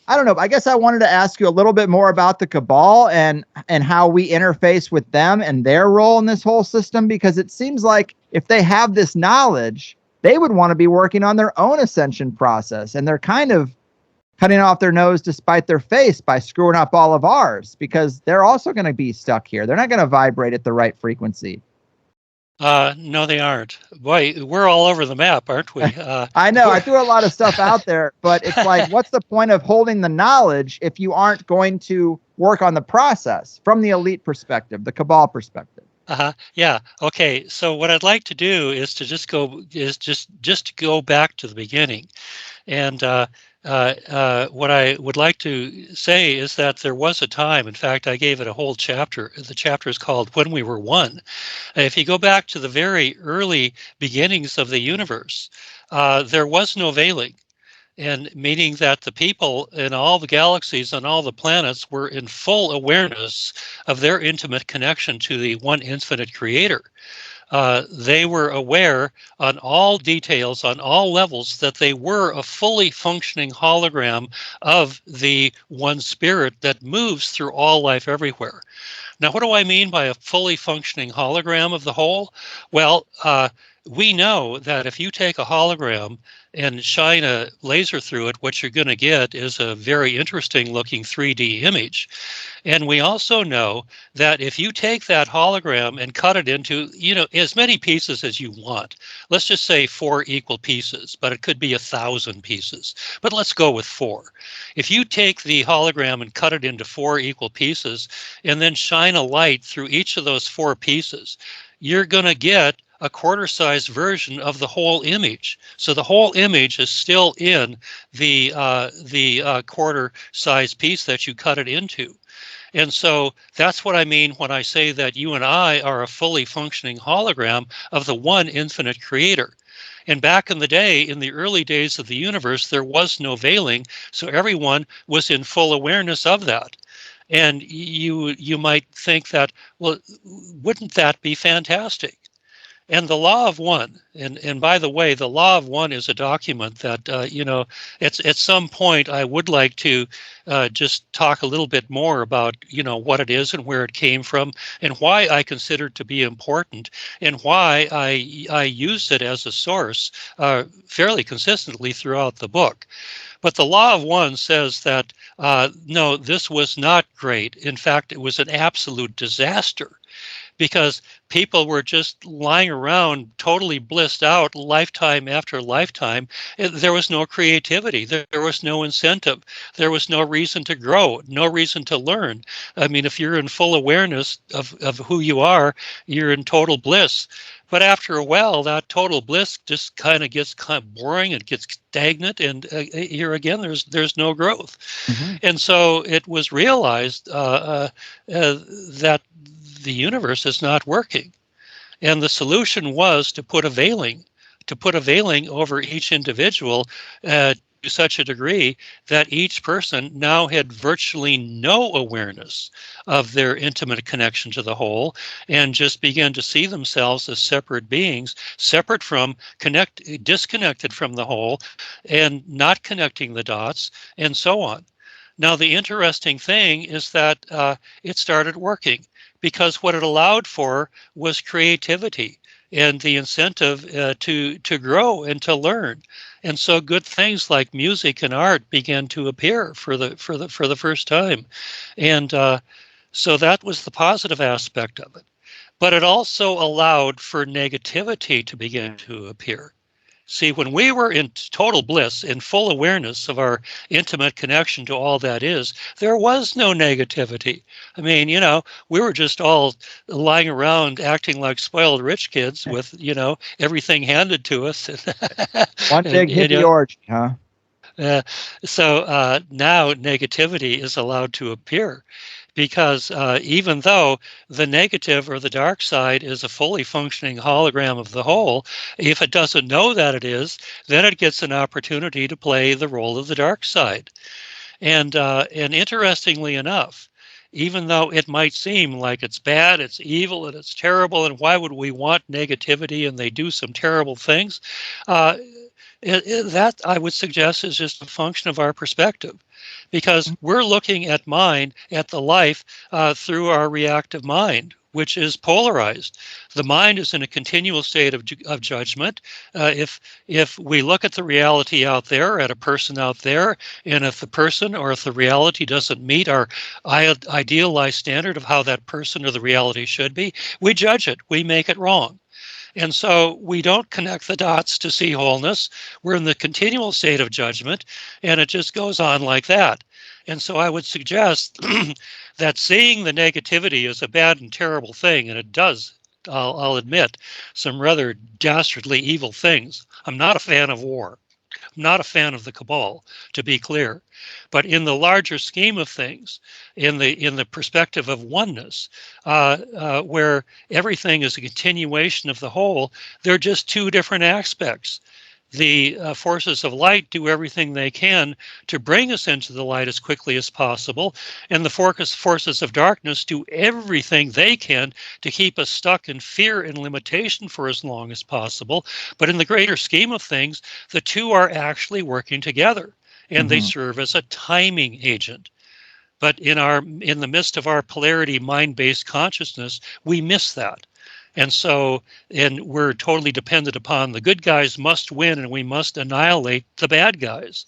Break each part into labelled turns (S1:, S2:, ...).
S1: I don't know. I guess I wanted to ask you a little bit more about the Cabal and how we interface with them and their role in this whole system, because it seems like if they have this knowledge, they would want to be working on their own ascension process, and they're kind of cutting off their nose to spite their face by screwing up all of ours, because they're also going to be stuck here. They're not going to vibrate at the right frequency.
S2: No, they aren't. Boy, we're all over the map, aren't we?
S1: I know I threw a lot of stuff out there, but it's like, what's the point of holding the knowledge if you aren't going to work on the process from the elite perspective, the Cabal perspective?
S2: Yeah. Okay. So what I'd like to do is to just go back to the beginning. And what I would like to say is that there was a time, in fact, I gave it a whole chapter. The chapter is called When We Were One. If you go back to the very early beginnings of the universe, there was no veiling. And meaning that the people in all the galaxies and all the planets were in full awareness of their intimate connection to the one infinite creator. They were aware on all details, on all levels, that they were a fully functioning hologram of the one spirit that moves through all life everywhere. Now, what do I mean by a fully functioning hologram of the whole? Well, we know that if you take a hologram and shine a laser through it, what you're going to get is a very interesting looking 3D image. And we also know that if you take that hologram and cut it into, as many pieces as you want, let's just say 4 equal pieces, but it could be 1,000 pieces. But let's go with 4. If you take the hologram and cut it into 4 equal pieces and then shine a light through each of those 4 pieces, you're going to get a quarter-sized version of the whole image. So the whole image is still in the quarter-sized piece that you cut it into. And so that's what I mean when I say that you and I are a fully functioning hologram of the one infinite creator. And back in the day, in the early days of the universe, there was no veiling, so everyone was in full awareness of that. And you might think that, well, wouldn't that be fantastic? And the law of one, and by the way, the law of one is a document that, it's at some point I would like to just talk a little bit more about, what it is and where it came from and why I consider it to be important and why I used it as a source fairly consistently throughout the book. But the law of one says that, no, this was not great. In fact, it was an absolute disaster because people were just lying around totally blissed out lifetime after lifetime. There was no creativity. There was no incentive. There was no reason to grow, no reason to learn. I mean, if you're in full awareness of who you are, you're in total bliss. But after a while, that total bliss just gets kind of boring. It gets stagnant, and here again, there's no growth.
S1: Mm-hmm.
S2: And so it was realized that the universe is not working. And the solution was to put a veiling over each individual to such a degree that each person now had virtually no awareness of their intimate connection to the whole and just began to see themselves as separate beings, separate from, disconnected from the whole and not connecting the dots and so on. Now, the interesting thing is that it started working because what it allowed for was creativity and the incentive to grow and to learn. And so good things like music and art began to appear for the first time. And so that was the positive aspect of it. But it also allowed for negativity to begin to appear. See, when we were in total bliss, in full awareness of our intimate connection to all that is, there was no negativity. I mean, we were just all lying around acting like spoiled rich kids with, everything handed to us.
S1: One
S2: and,
S1: big
S2: and,
S1: hippie orgy, huh?
S2: uh, so now negativity is allowed to appear because even though the negative or the dark side is a fully functioning hologram of the whole, if it doesn't know that it is, then it gets an opportunity to play the role of the dark side. And interestingly enough, even though it might seem like it's bad, it's evil, and it's terrible, and why would we want negativity and they do some terrible things? Uh, That I would suggest is just a function of our perspective, because we're looking at mind, at the life, through our reactive mind, which is polarized. The mind is in a continual state of judgment. If we look at the reality out there, at a person out there, and if the person or if the reality doesn't meet our idealized standard of how that person or the reality should be, we judge it. We make it wrong. And so we don't connect the dots to see wholeness. We're in the continual state of judgment, and it just goes on like that. And so I would suggest that seeing the negativity is a bad and terrible thing, and it does, I'll admit, some rather dastardly evil things. I'm not a fan of war. I'm not a fan of the cabal, to be clear. But in the larger scheme of things, in the perspective of oneness, where everything is a continuation of the whole, they're just two different aspects. The forces of light do everything they can to bring us into the light as quickly as possible, and the forces of darkness do everything they can to keep us stuck in fear and limitation for as long as possible. But in the greater scheme of things, the two are actually working together, and they serve as a timing agent. But in the midst of our polarity mind-based consciousness, we miss that. And we're totally dependent upon the good guys must win and we must annihilate the bad guys.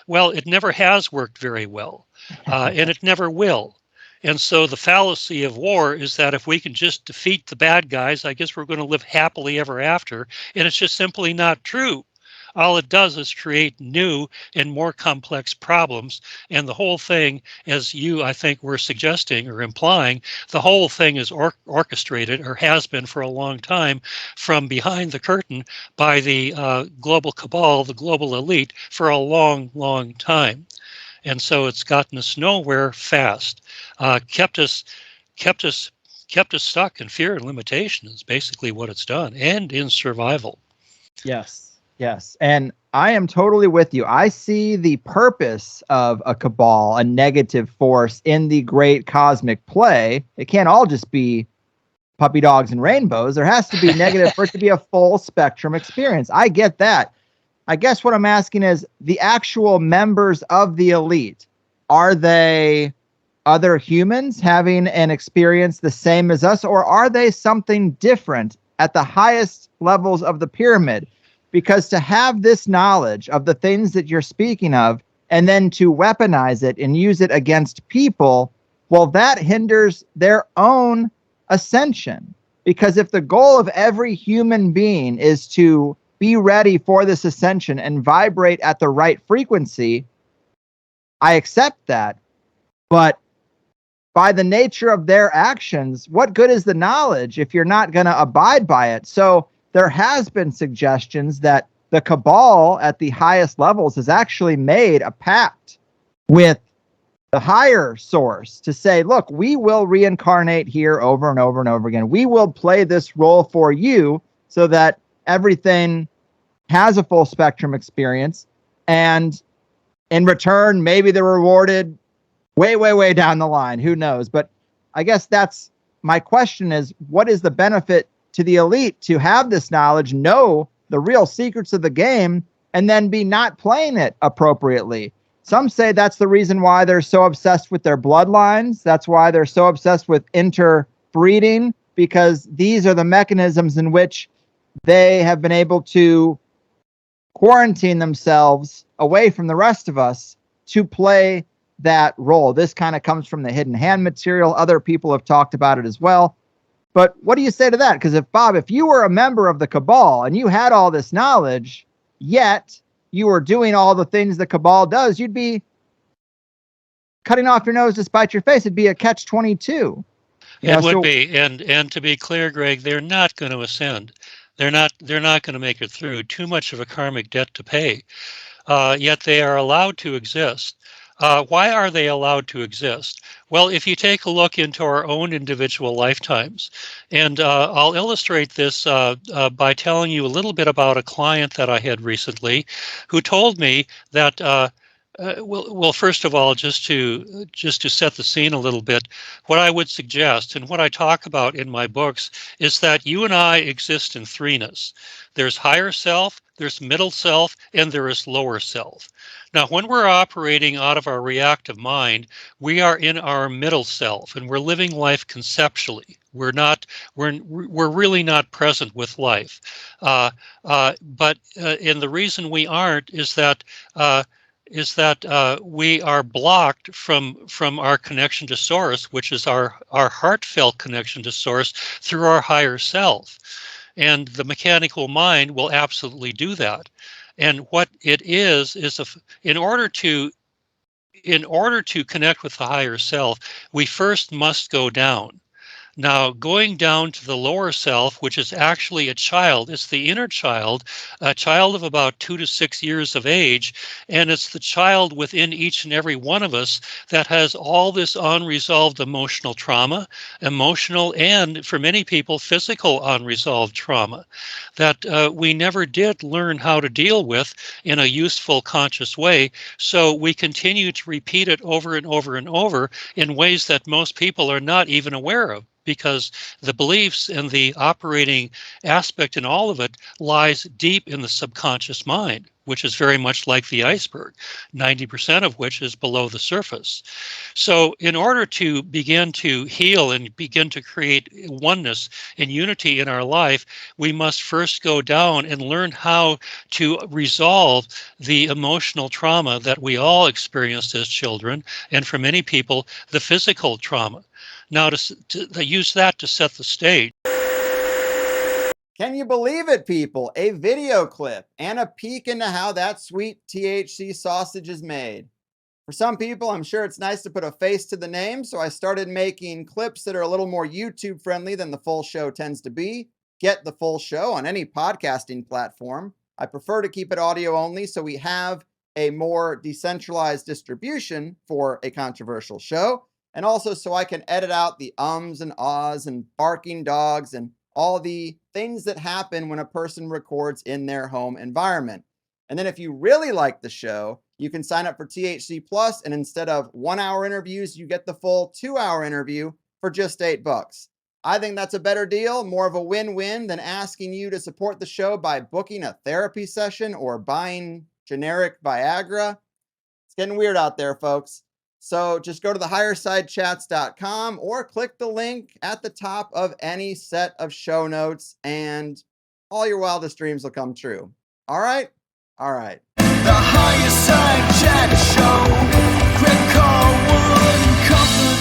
S2: Well, it never has worked very well, and it never will. And so the fallacy of war is that if we can just defeat the bad guys, I guess we're going to live happily ever after. And it's just simply not true. All it does is create new and more complex problems. And the whole thing, as you, I think, were suggesting or implying, the whole thing is orchestrated, or has been for a long time, from behind the curtain by the global cabal, the global elite, for a long, long time. And so it's gotten us nowhere fast, kept us, kept us, kept us stuck in fear and limitation is basically what it's done, and in survival.
S1: Yes. Yes. And I am totally with you. I see the purpose of a cabal, a negative force in the great cosmic play. It can't all just be puppy dogs and rainbows. There has to be negative for it to be a full spectrum experience. I get that. I guess what I'm asking is the actual members of the elite, are they other humans having an experience the same as us, or are they something different at the highest levels of the pyramid? Because to have this knowledge of the things that you're speaking of and then to weaponize it and use it against people, well, that hinders their own ascension. Because if the goal of every human being is to be ready for this ascension and vibrate at the right frequency, I accept that. But by the nature of their actions, what good is the knowledge if you're not going to abide by it? So there has been suggestions that the cabal at the highest levels has actually made a pact with the higher source to say, look, we will reincarnate here over and over and over again. We will play this role for you so that everything has a full spectrum experience. And in return, maybe they're rewarded way, way, way down the line. Who knows? But I guess that's my question is, what is the benefit to the elite to have this knowledge, know the real secrets of the game, and then be not playing it appropriately? Some say that's the reason why they're so obsessed with their bloodlines. That's why they're so obsessed with interbreeding, because these are the mechanisms in which they have been able to quarantine themselves away from the rest of us to play that role. This kind of comes from the hidden hand material. Other people have talked about it as well. But what do you say to that? Because if, Bob, if you were a member of the cabal and you had all this knowledge, yet you were doing all the things the cabal does, you'd be cutting off your nose to spite your face. It'd be a catch-22.
S2: It would be, and to be clear, Greg, they're not going to ascend. They're not going to make it through. Too much of a karmic debt to pay. Yet they are allowed to exist. Why are they allowed to exist? Well, if you take a look into our own individual lifetimes, and I'll illustrate this by telling you a little bit about a client that I had recently who told me that Well, first of all, just to set the scene a little bit, what I would suggest and what I talk about in my books is that you and I exist in threeness. There's higher self, there's middle self, and there is lower self. Now, when we're operating out of our reactive mind, we are in our middle self, and we're living life conceptually. We're not. We're really not present with life. And the reason we aren't uh, is that we are blocked from our connection to source, which is our heartfelt connection to source through our higher self. And the mechanical mind will absolutely do that. And what it is in order to connect with the higher self, we first must go down. Now, going down to the lower self, which is actually a child, it's the inner child, a child of about 2 to 6 years of age, and it's the child within each and every one of us that has all this unresolved emotional trauma, emotional and, for many people, physical unresolved trauma that we never did learn how to deal with in a useful, conscious way. So we continue to repeat it over and over and over in ways that most people are not even aware of, because the beliefs and the operating aspect in all of it lies deep in the subconscious mind, which is very much like the iceberg, 90% of which is below the surface. So in order to begin to heal and begin to create oneness and unity in our life, we must first go down and learn how to resolve the emotional trauma that we all experienced as children, and for many people, the physical trauma. Now, to use that to set the stage.
S1: Can you believe it, people? A video clip and a peek into how that sweet THC sausage is made. For some people, I'm sure it's nice to put a face to the name, so I started making clips that are a little more YouTube friendly than the full show tends to be. Get the full show on any podcasting platform. I prefer to keep it audio only, so we have a more decentralized distribution for a controversial show, and also so I can edit out the ums and ahs and barking dogs and all the things that happen when a person records in their home environment. And then if you really like the show, you can sign up for THC Plus, and instead of 1 hour interviews, you get the full 2 hour interview for just $8. I think that's a better deal, more of a win-win than asking you to support the show by booking a therapy session or buying generic Viagra. It's getting weird out there, folks. So just go to the highersidechats.com or click the link at the top of any set of show notes, and all your wildest dreams will come true. All right? All right.
S3: The Higherside Chat Show, Greg Carwood and Company.